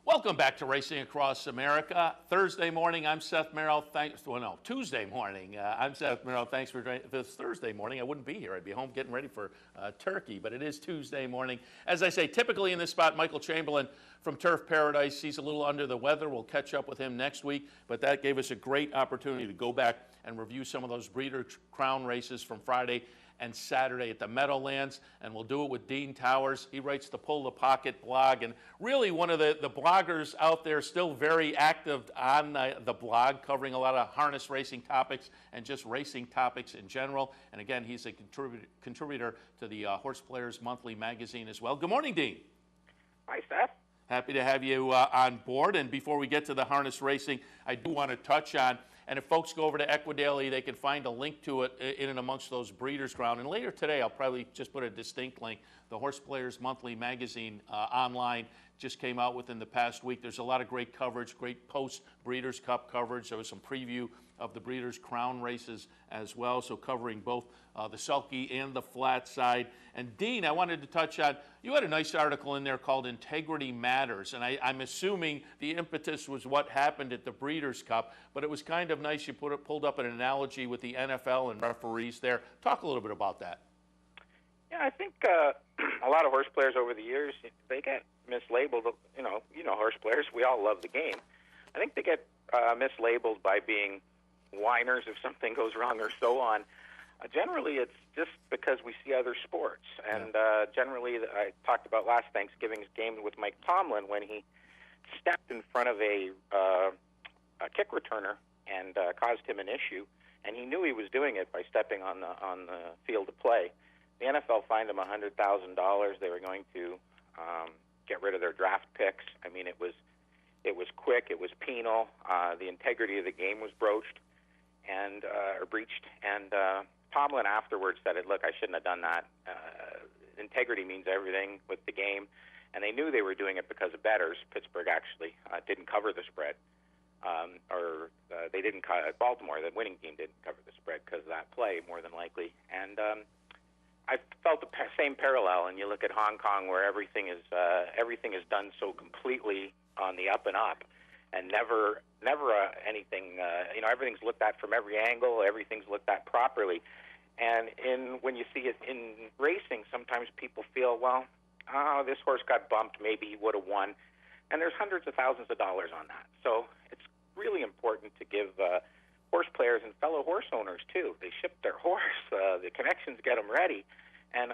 Welcome back to Racing Across America. Thursday morning, I'm Seth Merrill. Tuesday morning, I'm Seth Merrill. Thanks for joining. If it's Thursday morning, I wouldn't be here. I'd be home getting ready for turkey, but it is Tuesday morning. As I say, typically in this spot, Michael Chamberlain from Turf Paradise. He's a little under the weather. We'll catch up with him next week, but that gave us a great opportunity to go back and review some of those Breeder Crown races from Friday and Saturday at the Meadowlands, and we'll do it with Dean Towers. He writes the Pull the Pocket blog, and really one of the bloggers out there still very active on the blog, covering a lot of harness racing topics and just racing topics in general. And again, he's a contributor to the Horse Players Monthly magazine as well. Good morning, Dean. Hi, Seth. Happy to have you on board. And before we get to the harness racing, I do want to touch on, and if folks go over to Equidaily, they can find a link to it in and amongst those Breeders' Crown. And later today, I'll probably just put a distinct link. The Horse Players Monthly magazine online just came out within the past week. There's a lot of great coverage, great post-Breeders' Cup coverage. There was some preview of the Breeders' Crown races as well, so covering both the sulky and the flat side. And Dean, I wanted to touch on, you had a nice article in there called Integrity Matters, and I'm assuming the impetus was what happened at the Breeders' Cup, but it was kind of nice you pulled up an analogy with the NFL and referees there. Talk a little bit about that. Yeah, I think a lot of horse players over the years, they get mislabeled. You know, horse players, we all love the game. I think they get mislabeled by being whiners if something goes wrong or so on. Generally, it's just because we see other sports. And generally, I talked about last Thanksgiving's game with Mike Tomlin when he stepped in front of a kick returner and caused him an issue. And he knew he was doing it by stepping on the field of play. The NFL fined him $100,000. They were going to get rid of their draft picks. I mean, it was quick. It was penal. The integrity of the game was broached or breached. And Tomlin afterwards said, "Look, I shouldn't have done that. Integrity means everything with the game." And they knew they were doing it because of bettors. Pittsburgh actually didn't cover the spread, they didn't. Baltimore, the winning team, didn't cover the spread because of that play, more than likely. And I felt the same parallel. And you look at Hong Kong, where everything is done so completely on the up and up, and never anything. Everything's looked at from every angle. Everything's looked at properly. And when you see it in racing, sometimes people feel, well, this horse got bumped. Maybe he would have won. And there's hundreds of thousands of dollars on that. So it's really important to give horse players and fellow horse owners too. They ship their horse. The connections get them ready. And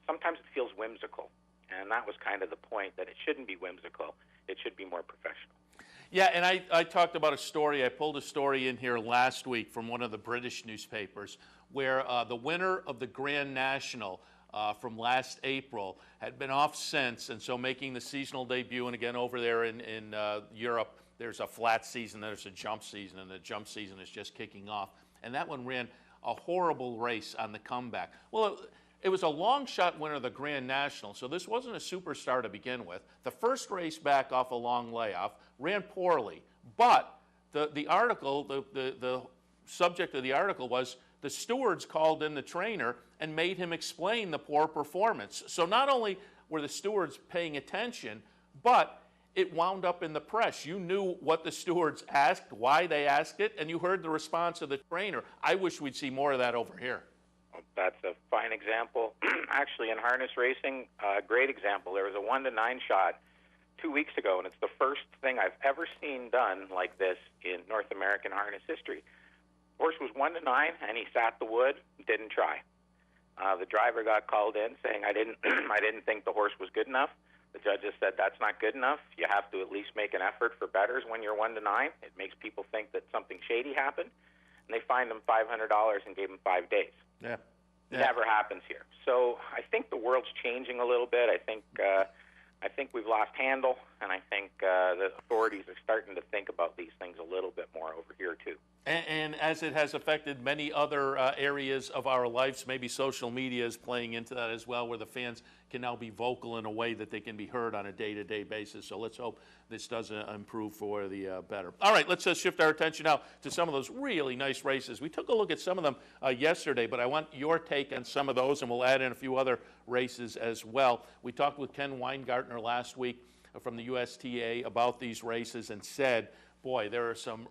sometimes it feels whimsical. And that was kind of the point, that it shouldn't be whimsical. It should be more professional. Yeah, and I talked about a story. I pulled a story in here last week from one of the British newspapers where the winner of the Grand National from last April had been off since, and so making the seasonal debut. And again, over there in Europe, there's a flat season, there's a jump season, and the jump season is just kicking off. And that one ran a horrible race on the comeback. Well, it was a long shot winner of the Grand National, so this wasn't a superstar to begin with. The first race back off a long layoff, ran poorly. But the article, the subject of the article was the stewards called in the trainer and made him explain the poor performance. So not only were the stewards paying attention, but it wound up in the press. You knew what the stewards asked, why they asked it, and you heard the response of the trainer. I wish we'd see more of that over here. That's a fine example. Actually, in harness racing, a great example. There was a 1-to-9 shot 2 weeks ago, and it's the first thing I've ever seen done like this in North American harness history. Horse was 1-9, and he sat the wood, didn't try. The driver got called in saying, I didn't think the horse was good enough. The judges said, that's not good enough. You have to at least make an effort for bettors when you're 1-9. It makes people think that something shady happened. And they fined him $500 and gave him 5 days. Yeah. Never happens here. So I think the world's changing a little bit. I think we've lost handle, and I think the authorities are starting to think about these things a little bit more over here too. And as it has affected many other areas of our lives, maybe social media is playing into that as well, where the fans can now be vocal in a way that they can be heard on a day-to-day basis. So let's hope this does improve for the better. All right, let's shift our attention now to some of those really nice races. We took a look at some of them yesterday, but I want your take on some of those, and we'll add in a few other races as well. We talked with Ken Weingartner last week from the USTA about these races and said, boy, there are some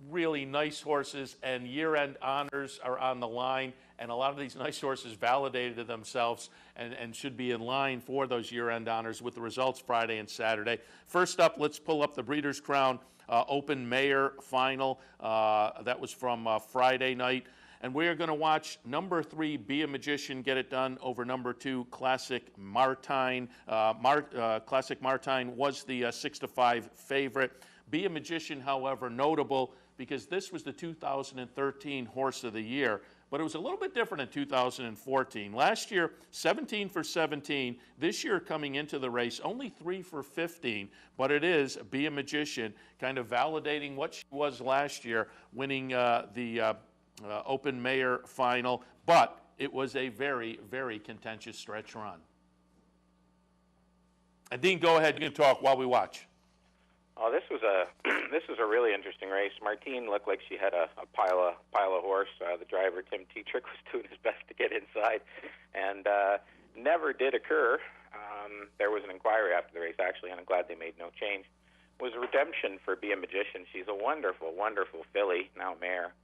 really nice horses, and year-end honors are on the line, and a lot of these nice horses validated themselves and should be in line for those year-end honors with the results Friday and Saturday. First up, let's pull up the Breeders' Crown Open Mayor Final. That was from Friday night. And we are going to watch number 3, Be a Magician, get it done over number 2, Classic Martine. Classic Martine was the 6-5 favorite. Be a Magician, however, notable because this was the 2013 Horse of the Year, but it was a little bit different in 2014. Last year, 17 for 17. This year, coming into the race, only 3 for 15, but it is Be a Magician, kind of validating what she was last year, winning the Open Mayor Final, but it was a very, very contentious stretch run. And Dean, go ahead, you can talk while we watch. Oh, this was a really interesting race. Martine looked like she had a pile of horse. The driver, Tim Tetrick, was doing his best to get inside, and never did occur. There was an inquiry after the race, actually, and I'm glad they made no change. It was a redemption for Be a Magician. She's a wonderful, wonderful filly, now mare.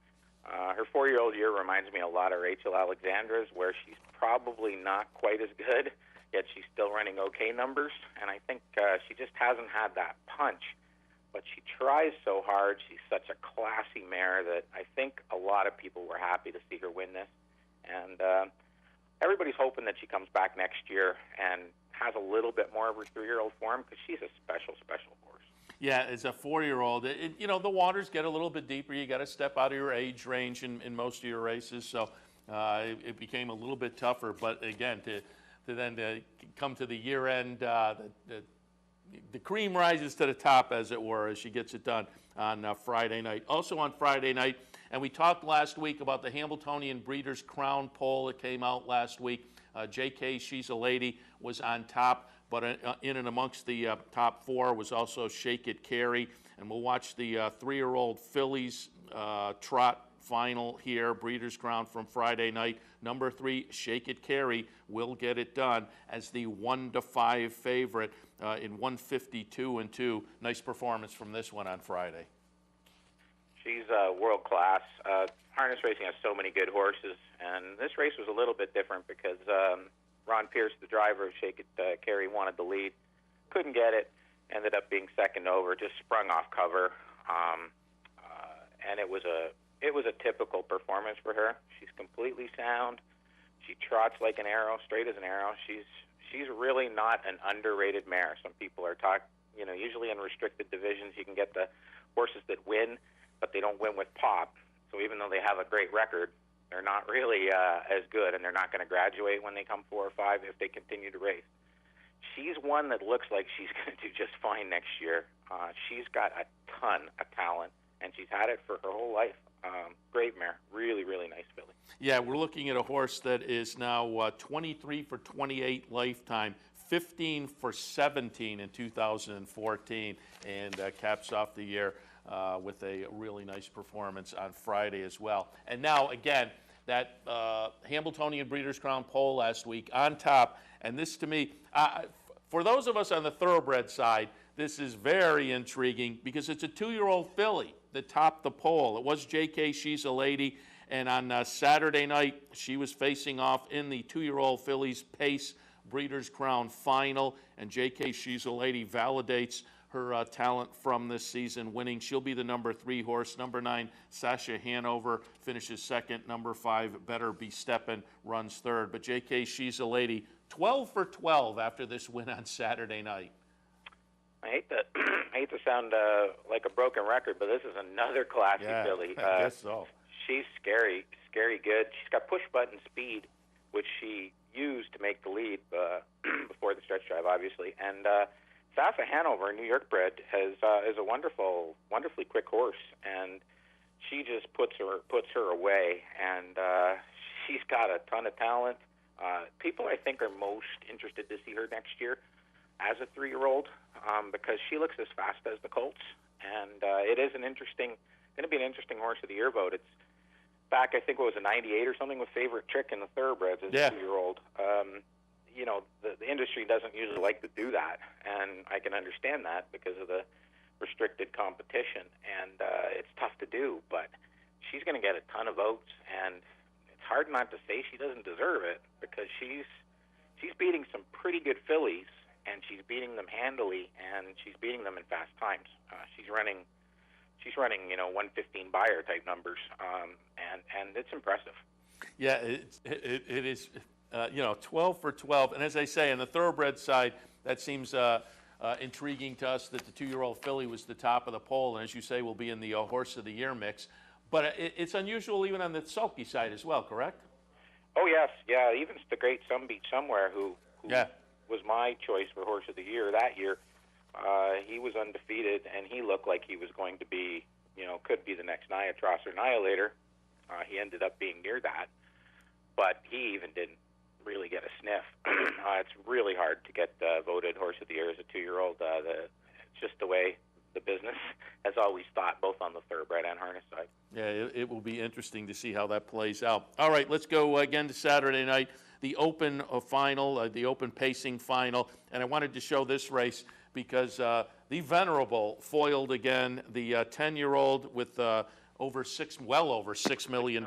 Her 4-year-old year reminds me a lot of Rachel Alexandra's, where she's probably not quite as good, yet she's still running okay numbers, and I think she just hasn't had that punch. But she tries so hard. She's such a classy mare that I think a lot of people were happy to see her win this. And everybody's hoping that she comes back next year and has a little bit more of her 3-year-old form, because she's a special, special horse. Yeah, as a 4-year-old, you know, the waters get a little bit deeper. You got to step out of your age range in most of your races, so it became a little bit tougher. But again, to come to the year end, the cream rises to the top, as it were, as she gets it done on Friday night. Also on Friday night, and we talked last week about the Hambletonian Breeders' Crown poll that came out last week. J.K. She's a Lady was on top, but in and amongst the top 4 was also Shake It Carry. And we'll watch the 3-year-old fillies trot final here, Breeders' Crown from Friday night. Number 3, Shake It Carry, will get it done as the 1-5 favorite in 152-2. Nice performance from this one on Friday. She's world class. Harness racing has so many good horses, and this race was a little bit different because Ron Pierce, the driver of Shake It Carry, wanted the lead, couldn't get it, ended up being second over, just sprung off cover, and it was a typical performance for her. She's completely sound. She trots like an arrow, straight as an arrow. She's really not an underrated mare. Some people are usually in restricted divisions, you can get the horses that win, but they don't win with pop. So even though they have a great record, they're not really as good, and they're not going to graduate when they come 4 or 5 if they continue to race. She's one that looks like she's going to do just fine next year. She's got a ton of talent, and she's had it for her whole life. Great mare. Really, really nice filly. Yeah, we're looking at a horse that is now 23 for 28 lifetime, 15 for 17 in 2014, and caps off the year with a really nice performance on Friday as well. And now, again, that Hambletonian Breeders' Crown poll last week on top, and this to me, for those of us on the thoroughbred side, this is very intriguing because it's a 2-year-old filly that topped the poll. It was J.K. She's a Lady, and on Saturday night, she was facing off in the 2-year-old filly's Pace Breeders' Crown final, and J.K. She's a Lady validates her talent from this season, winning. She'll be the number 3 horse. Number 9, Sasha Hanover, finishes second. Number 5, Better Be Steppin', runs third. But J.K. She's a Lady, 12 for 12 after this win on Saturday night. I hate to sound like a broken record, but this is another classy filly. I guess so. She's scary good. She's got push-button speed, which she used to make the lead before the stretch drive, obviously. And Sasha Hanover, New York bred, is a wonderfully quick horse, and she just puts her away. And she's got a ton of talent. People, I think, are most interested to see her next year as a 3-year-old because she looks as fast as the Colts, and it is going to be an interesting horse of the year vote. It's back, I think it was a 98 or something with Favorite Trick in the thoroughbreds as a 2-year-old. the industry doesn't usually like to do that, and I can understand that because of the restricted competition, and it's tough to do, but she's going to get a ton of votes, and it's hard not to say she doesn't deserve it because she's beating some pretty good fillies, and she's beating them handily, and she's beating them in fast times. She's running 115 buyer type numbers, and it's impressive. Yeah, it is, 12 for 12. And as I say, on the thoroughbred side, that seems intriguing to us that the 2-year-old filly was the top of the poll, and as you say, will be in the Horse of the Year mix. But it's unusual even on the sulky side as well, correct? Oh, yes. Yeah, even the great Some Beach Somewhere, who Yeah. was my choice for Horse of the Year that year, he was undefeated, and he looked like he was going to be, could be the next Niatross or Annihilator. He ended up being near that, but he even didn't really get a sniff. It's really hard to get voted Horse of the Year as a 2-year-old. It's just the way the business has always thought, both on the thoroughbred and harness side. Yeah, it will be interesting to see how that plays out. All right, let's go again to Saturday night, the Open final, the Open pacing final. And I wanted to show this race because the Venerable foiled again the 10-year-old with well over $6 million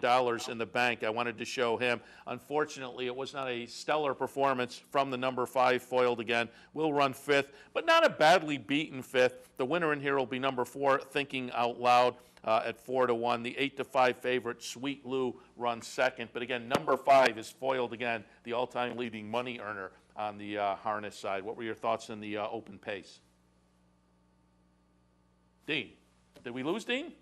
in the bank. I wanted to show him. Unfortunately, it was not a stellar performance from the number 5, foiled again. Will run 5th, but not a badly beaten 5th. The winner in here will be number 4, Thinking Out Loud, at 4-1. The 8-5 favorite, Sweet Lou, runs 2nd. But again, number 5 is foiled again, the all-time leading money earner on the harness side. What were your thoughts on the Open pace? Dean, did we lose Dean?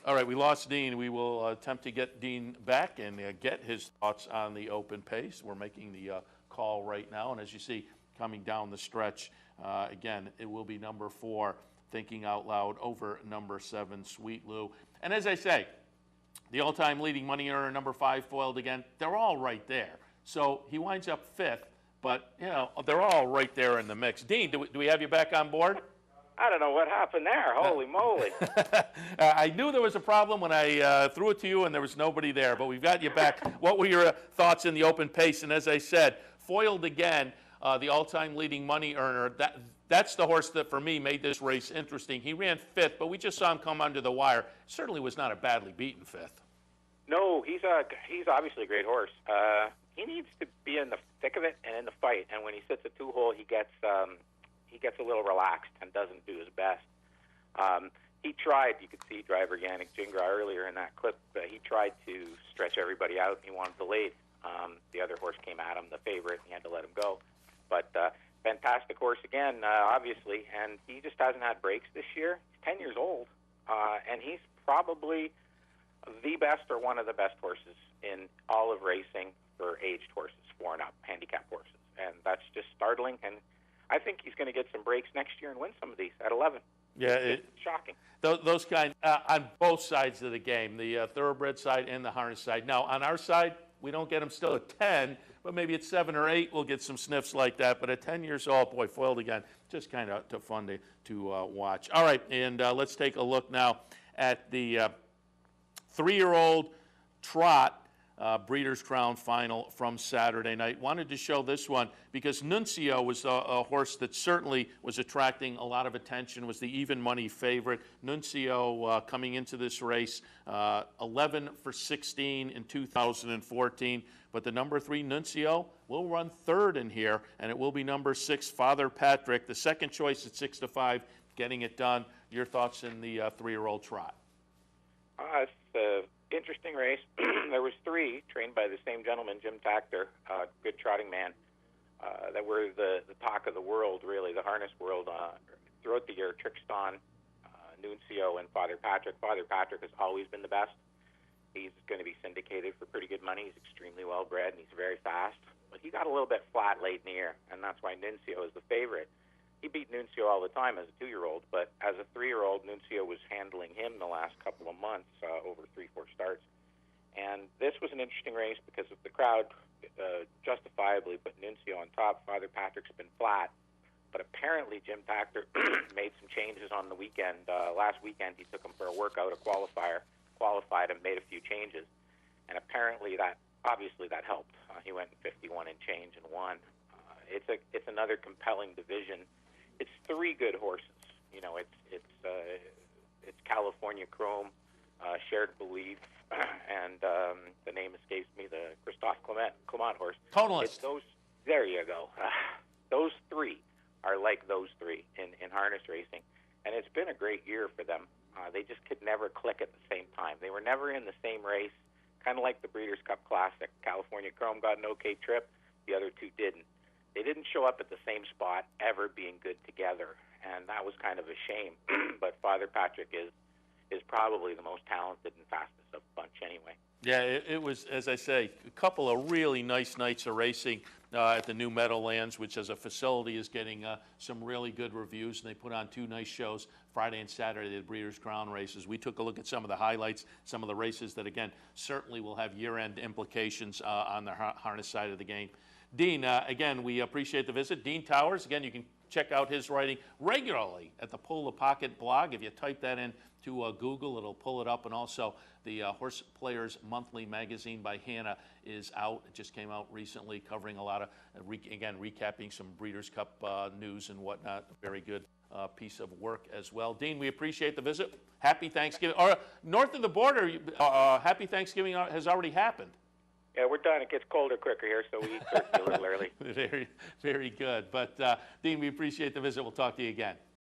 All right, we lost Dean. We will attempt to get Dean back and get his thoughts on the Open pace. We're making the call right now, and as you see, coming down the stretch, again, it will be number 4, Thinking Out Loud, over number 7, Sweet Lou. And as I say, the all-time leading money earner, number 5, foiled again. They're all right there. So he winds up 5th, but, they're all right there in the mix. Dean, do we have you back on board? I don't know what happened there. Holy moly. I knew there was a problem when I threw it to you and there was nobody there, but we've got you back. What were your thoughts in the Open pace? And as I said, foiled again, the all-time leading money earner. That's the horse that, for me, made this race interesting. He ran 5th, but we just saw him come under the wire. Certainly was not a badly beaten 5th. No, he's obviously a great horse. He needs to be in the thick of it and in the fight. And when he sits a 2-hole, he gets a little relaxed and doesn't do his best. He tried. You could see driver Yannick Gingras earlier in that clip. He tried to stretch everybody out. He wanted the lead. The other horse came at him, the favorite, and he had to let him go. But fantastic horse again, obviously, and he just hasn't had breaks this year. He's 10 years old, and he's probably the best or one of the best horses in all of racing for aged horses, 4 and up, handicap horses. And that's just startling, and I think he's going to get some breaks next year and win some of these at 11. Yeah, it's shocking. Those kind on both sides of the game, the thoroughbred side and the harness side. Now, on our side, we don't get him still at 10, but maybe at 7 or 8 we'll get some sniffs like that. But at 10 years old, boy, foiled again, just kind of fun to watch. All right, and let's take a look now at the 3-year-old trot Breeders' Crown final from Saturday night. Wanted to show this one because Nuncio was a horse that certainly was attracting a lot of attention, was the even money favorite. Nuncio coming into this race, 11 for 16 in 2014. But the number 3, Nuncio, will run 3rd in here, and it will be number 6, Father Patrick. The second choice at 6-5, getting it done. Your thoughts in the 3-year-old trot? It's an interesting race. There was 3 trained by the same gentleman, Jim Tactor, good trotting man, that were the talk of the world, really, the harness world, throughout the year. Trixton, Nuncio, and Father Patrick. Father Patrick has always been the best. He's going to be syndicated for pretty good money. He's extremely well-bred, and he's very fast. But he got a little bit flat late in the year, and that's why Nuncio is the favorite. He beat Nuncio all the time as a 2-year-old, but as a 3-year-old, Nuncio was handling him the last couple of months, over 3-4 starts. And this was an interesting race because of the crowd, justifiably put Nuncio on top. Father Patrick's been flat, but apparently Jim Tactor made some changes on the weekend. Last weekend, he took him for a workout, a qualifier, qualified him, made a few changes, and apparently that helped. He went in 51 and change and won. It's another compelling division. It's three good horses. You know, it's California Chrome, Shared Belief, and the name escapes me, the Christophe Clement horse. Tonalist. There you go. Those three are like those three in harness racing, and it's been a great year for them. They just could never click at the same time. They were never in the same race, kind of like the Breeders' Cup Classic. California Chrome got an okay trip, the other two didn't. They didn't show up at the same spot, ever being good together, and that was kind of a shame. But Father Patrick is probably the most talented and fastest of the bunch anyway. Yeah, it was, as I say, a couple of really nice nights of racing at the new Meadowlands, which as a facility is getting some really good reviews. And they put on two nice shows Friday and Saturday, the Breeders' Crown races. We took a look at some of the highlights, some of the races that, again, certainly will have year-end implications on the harness side of the game. Dean, again, we appreciate the visit. Dean Towers, again, you can check out his writing regularly at the Pull the Pocket blog. If you type that in to Google, it'll pull it up. And also the Horse Players Monthly magazine by Hannah is out. It just came out recently, covering a lot of, again, recapping some Breeders' Cup news and whatnot. Very good piece of work as well. Dean, we appreciate the visit. Happy Thanksgiving. Or north of the border, Happy Thanksgiving has already happened. Yeah, we're done. It gets colder quicker here, so we eat turkey a little early. Very, very good. But, Dean, we appreciate the visit. We'll talk to you again.